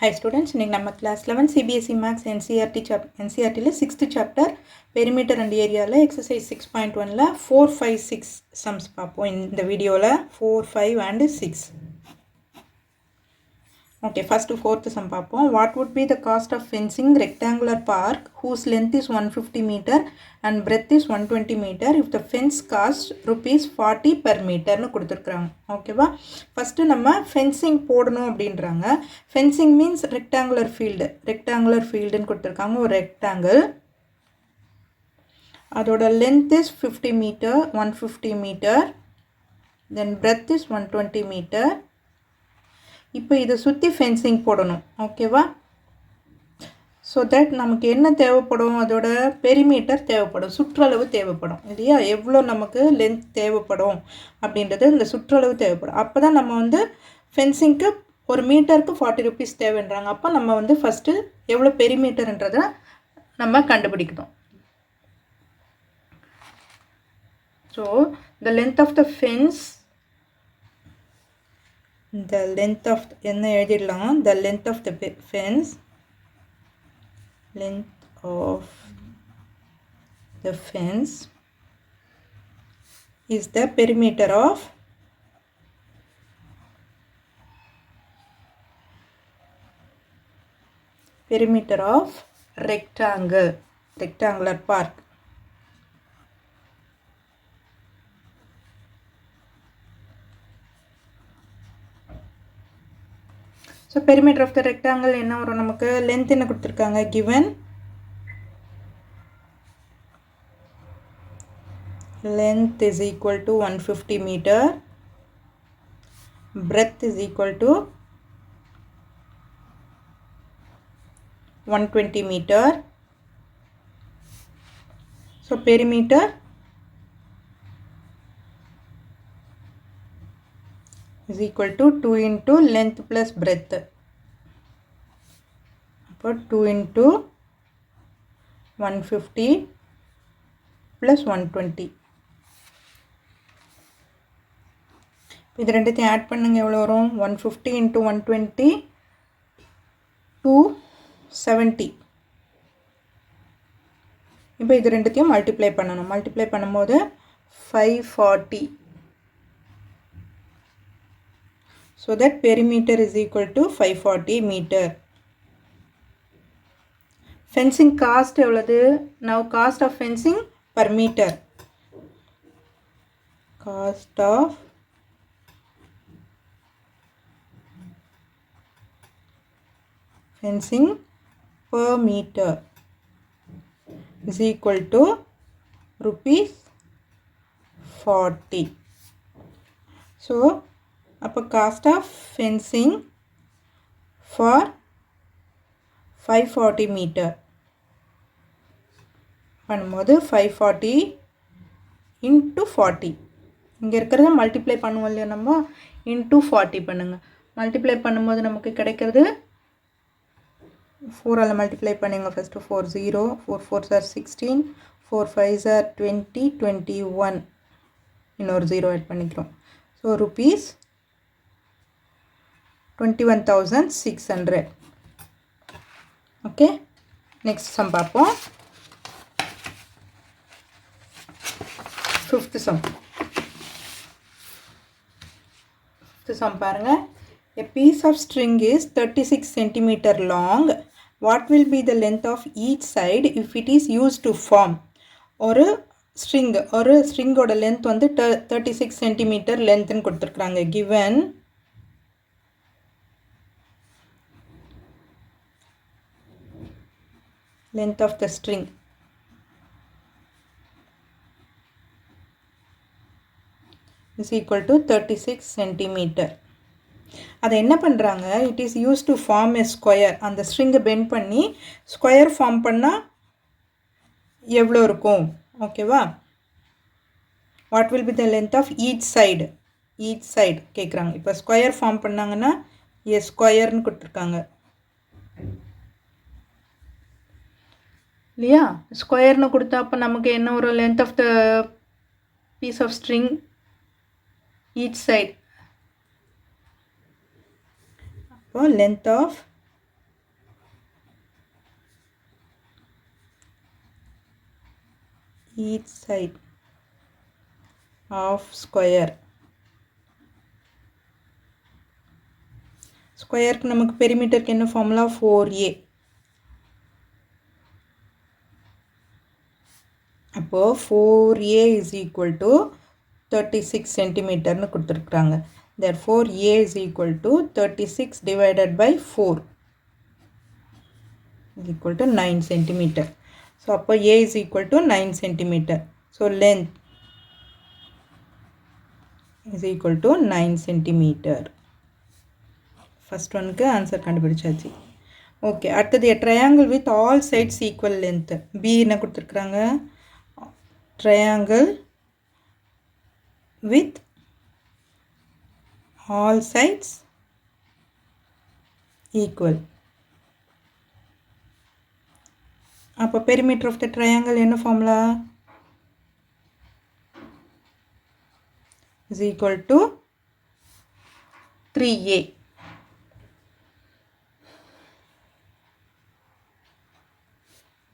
Hi students, இன்னைக்கு நம்ம class 11 CBSE Maths NCERT 6th chapter perimeter and area exercise 6.1 4, 5, 6 sums பார்ப்போம் இந்த வீடியோல 4, 5 and 6. Okay, first fourth sum பார்ப்போம். What would be the cost of fencing rectangular park whose length is 150 meter and breadth is 120 meter if the fence costs rupees 40 per meter னு கொடுத்திருக்காங்க. ஓகேவா? First நம்ம fencing போடணும் அப்படின்றாங்க. Fencing means rectangular field. Rectangular field னு கொடுத்திருக்காங்க. ஒரு rectangle. அதோட length is 50 meter, 150 meter. Then breadth is 120 meter. இப்போ இதை சுற்றி ஃபென்சிங் போடணும். ஓகேவா? ஸோ தட் நமக்கு என்ன தேவைப்படும், அதோட பெரிமீட்டர் தேவைப்படும், சுற்றளவு தேவைப்படும் இல்லையா? எவ்வளோ நமக்கு லென்த் தேவைப்படும் அப்படின்றது இந்த சுற்றளவு தேவைப்படும். அப்போ தான் நம்ம வந்து ஃபென்சிங்க்கு ஒரு மீட்டருக்கு 40 rupees தேவைன்றாங்க. அப்போ நம்ம வந்து ஃபஸ்ட்டு எவ்வளோ பெரிமீட்டர்ன்றதை நம்ம கண்டுபிடிக்கணும். So the length of the fence, the length of என்ன எழுதிடலாம், the length of the fence, length of the fence is the perimeter of rectangular park. So perimeter of the rectangle என்ன வரும், நமக்கு length என்ன கொடுத்திருக்காங்க, given length is equal to 150 meter, breadth is equal to 120 meter. So perimeter is equal to 2 into length plus breadth. அப்போ 2 into 150 plus 120. இது ரெண்டுத்தையும் add பண்ணுங்க, எவ்வளோ வரும், 150 into 120 270. இப்போ இது ரெண்டுத்தையும் மல்டிப்ளை பண்ணணும். மல்டிப்ளை பண்ணும்போது 540. So that perimeter is equal to 540 meter. Fencing cost எவ்வளவு? Now cost of fencing per meter. Cost of fencing per meter is equal to rupees 40. So அப்போ cost of fencing for 540 meter பண்ணும்போது 540 into 40, இங்கே இருக்கிறத multiply பண்ணுவோம் இல்லையா, நம்ம into 40 பண்ணுங்க. Multiply பண்ணும்போது நமக்கு கிடைக்கிறது 4ஆல் மல்டிப்ளை பண்ணுங்க. First 4 0, 4 4s are 16, 4 5s are 20, 21, இன்னொரு 0 ஆட் பண்ணிக்கிறோம். So rupees 21,600. Okay, next sum பார்ப்போம். ஃபிஃப்த் சம் பாருங்க. A piece of string is 36 centimeter long. What will be the length of each side if it is used to form? ஒரு ஸ்ட்ரிங்கோட length வந்து 36 centimeter லென்த்னு கொடுத்துருக்குறாங்க. given length of the string is equal to 36 centimeter. அதை என்ன பண்ணுறாங்க, it is used to form a square. அந்த ஸ்ட்ரிங்கை bend பண்ணி square form பண்ணால் எவ்வளோ இருக்கும், ஓகேவா? What will be the length of each side கேட்குறாங்க. இப்போ ஸ்கொயர் ஃபார்ம் பண்ணாங்கன்னா ஸ்கொயர்னு கொடுத்துருக்காங்க இல்லையா? ஸ்கொயர்னு கொடுத்தா அப்போ நமக்கு என்ன ஒரு length of the piece of string each side. அப்போ length of each side of square. ஸ்கொயருக்கு நமக்கு பெரிமீட்டருக்கு என்ன ஃபார்முலா 4a. அப்போது 4a is equal to 36 சென்டிமீட்டர்னு கொடுத்துருக்குறாங்க. therefore a is equal to 36 divided by 4 is equal to 9 centimeter. So அப்போ a is equal to 9 centimeter. So length is equal to 9 centimeter. First one க்கு answer கண்டுபிடிச்சாச்சு. Okay, அடுத்தது a triangle with all sides equal length. b என்ன கொடுத்துருக்குறாங்க? triangle with all sides equal. அப்போ perimeter of the triangle என்ன formula? is equal to 3a.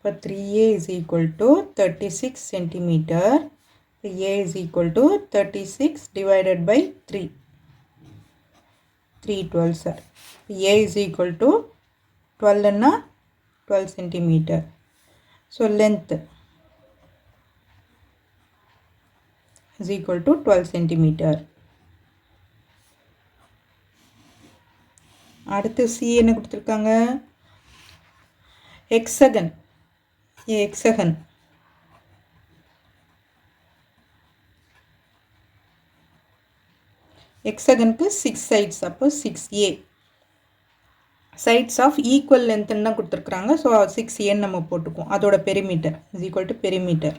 For 3a is equal to 36 centimeter. a is equal to 36 divided by 3. 3 12 sir. a is equal to 12 na 12 centimeter. So length is equal to 12 centimeter. அடுத்து c என்ன கொடுத்திருக்காங்க? hexagon. hexagon. hexagonக்கு 6 sides. அப்போ 6a. sides of equal length ன்னு கொடுத்திருக்காங்க. So 6a நம்ம போட்டுக்குவோம். அதோட perimeter is equal to perimeter.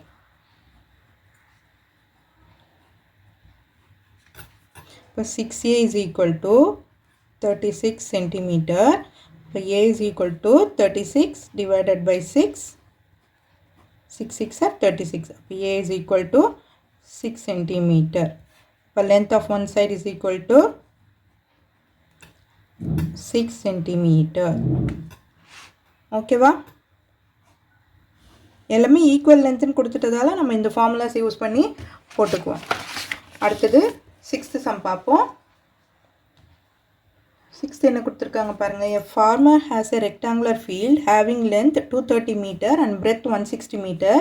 இப்போ 6a is equal to 36 centimeter. இப்போ a is equal to 36 divided by 6. 6 6 are 36. அப்போ a is equal to 6 centimeter. இப்போ length of one side is equal to 6 centimeter. ஓகேவா? எல்லாமே equal லென்த்னு கொடுத்துட்டதால நம்ம இந்த formulas use பண்ணி போட்டுக்குவோம். அடுத்தது 6th சம் பார்ப்போம். 6th என்ன கொடுத்துருக்காங்க பாருங்க. A farmer has a rectangular field having length 230 meter and breadth 160 meter.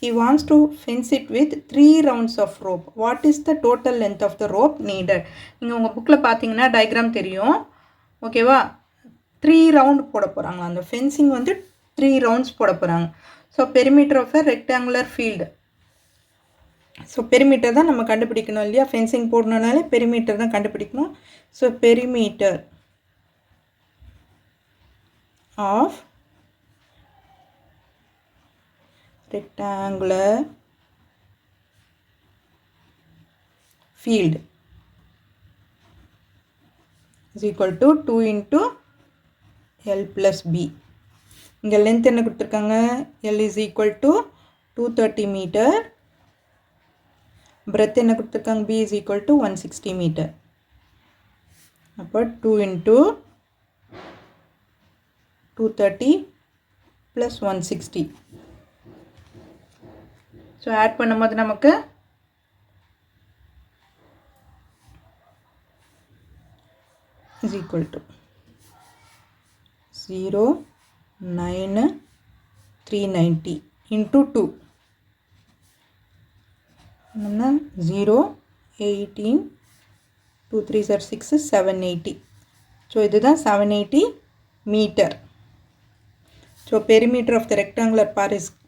He wants to fence it with 3 rounds of rope. What is the total length of the rope needed? நீங்கள் உங்கள் புக்கில் பார்த்தீங்கன்னா diagram தெரியும். ஓகேவா? 3 round போட போகிறாங்க. அந்த fencing வந்து 3 ரவுண்ட்ஸ் போட போகிறாங்க. So perimeter of a rectangular field. So perimeter தான் நம்ம கண்டுபிடிக்கணும் இல்லையா? ஃபென்சிங் போடணுனாலே பெரிமீட்டர் தான் கண்டுபிடிக்கணும். So perimeter of rectangular field is equal to 2 into L plus B. இங்கே length என்ன கொடுத்துருக்காங்க? L is equal to 230 meter. breadth என்ன கொடுத்துருக்காங்க? B is equal to 160 meter. அப்போ 2 into 230 plus 160. ஸோ ஆட் பண்ணும்போது நமக்கு is equal to 0 9 390 into 2. 0 18 2 3s are 6 780. So இதுதான் 780 meter. So perimeter of the rectangular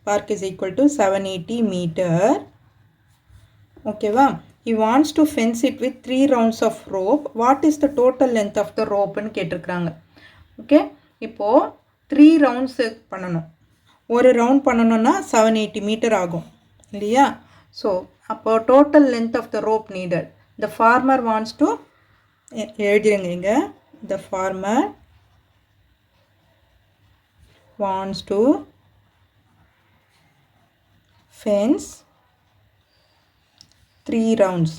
park is equal to 780 meter. Okay va? He wants to fence it with 3 rounds of rope. What is the total length of the rope ன்னு கேட்டிருக்காங்க. Okay, இப்போது 3 rounds பண்ணணும். ஒரு round பண்ணணும்னா 780 metre ஆகும் இல்லையா? So அப்போ total length of the rope needed. The farmer wants to எழுதிருங்க இங்கே. The farmer wants to fence 3 rounds.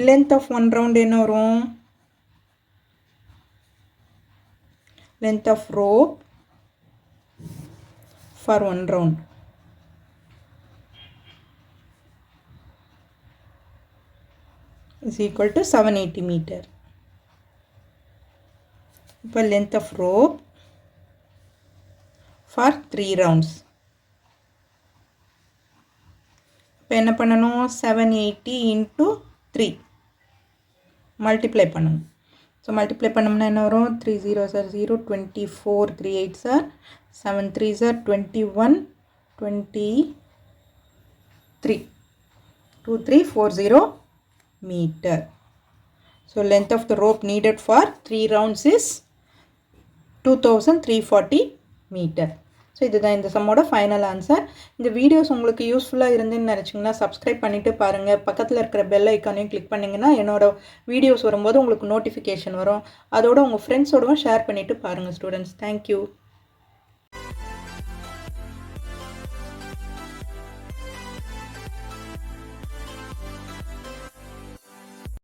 Length of one round என்ன வரும்? Length of rope for one round. Is equal to 780 meter. இப்போ length of rope for 3 rounds. இப்போ என்ன பண்ணணும் 780 into 3 multiply பண்ணணும். So multiply பண்ணோம்னா என்ன வரும் 3 0s are 0 24 3 8s are 7 3s are 21 23 2340 meter. So length of the rope needed for 3 rounds is 2340 meter. So இதுதான் இந்த சம்மோட ஃபைனல் ஆன்சர். இந்த வீடியோஸ் உங்களுக்கு யூஸ்ஃபுல்லாக இருந்துன்னு நினச்சிங்கன்னா சப்ஸ்கிரைப் பண்ணிவிட்டு பாருங்கள். பக்கத்தில் இருக்கிற பெல் ஐக்கானையும் கிளிக் பண்ணிங்கன்னா என்னோடய வீடியோஸ் வரும்போது உங்களுக்கு நோட்டிஃபிகேஷன் வரும். அதோடு உங்கள் ஃப்ரெண்ட்ஸோடவும் ஷேர் பண்ணிவிட்டு பாருங்கள் ஸ்டூடெண்ட்ஸ். தேங்க்யூ.